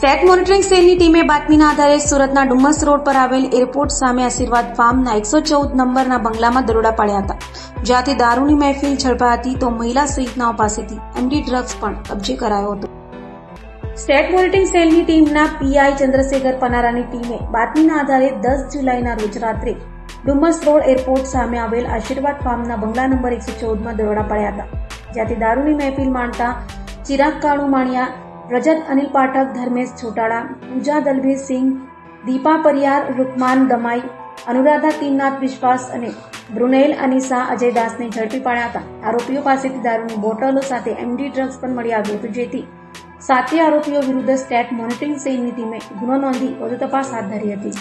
State monitoring સેલની ટીમે બાતમીના આધારે સુરતના ડુમસ રોડ પર આવેલ એરપોર્ટ સામે આશીર્વાદ ફાર્મના 114 નંબરના બંગલામાં દરોડા પાડ્યા હતા, જ્યાંથી દારૂની મહેફિલ ઝડપાઈ હતી તો મહિલા સહિતનાઓ પાસેથી એમડી ડ્રગ્સ પણ કબજે કરાયો હતો. સ્ટેટ મોનિટરિંગ સેલની ટીમના પીઆઈ ચંદ્રશેખર પનારાની ટીમે બાતમીના આધારે 10 જુલાઈના રોજ રાત્રે ડુમસ રોડ એરપોર્ટ સામે આવેલ આશીર્વાદ ફાર્મના બંગલા નંબર 114માં દરોડા પાડ્યા હતા, જ્યાંથી દારૂની મહેફિલ માણતા ચિરાગ કાળુ માણિયા, રજત અનિલ પાઠક, ધર્મેશ છોટાળા, પૂજા દલબીર સિંહ, દીપા પરિયાર, રૂકમાન દમાઈ, અનુરાધા તીમનાથ વિશ્વાસ અને બ્રુનેલ અનીસા અજય દાસને ઝડપી પાડ્યા હતા. આરોપીઓ પાસેથી દારૂની બોટલો સાથે એમડી ડ્રગ્સ પણ મળી આવ્યું હતું, જેથી 7 આરોપીઓ વિરુદ્ધ સ્ટેટ મોનિટરિંગ સેલની ટીમે ગુનો નોંધી વધુ તપાસ હાથ ધરી હતી.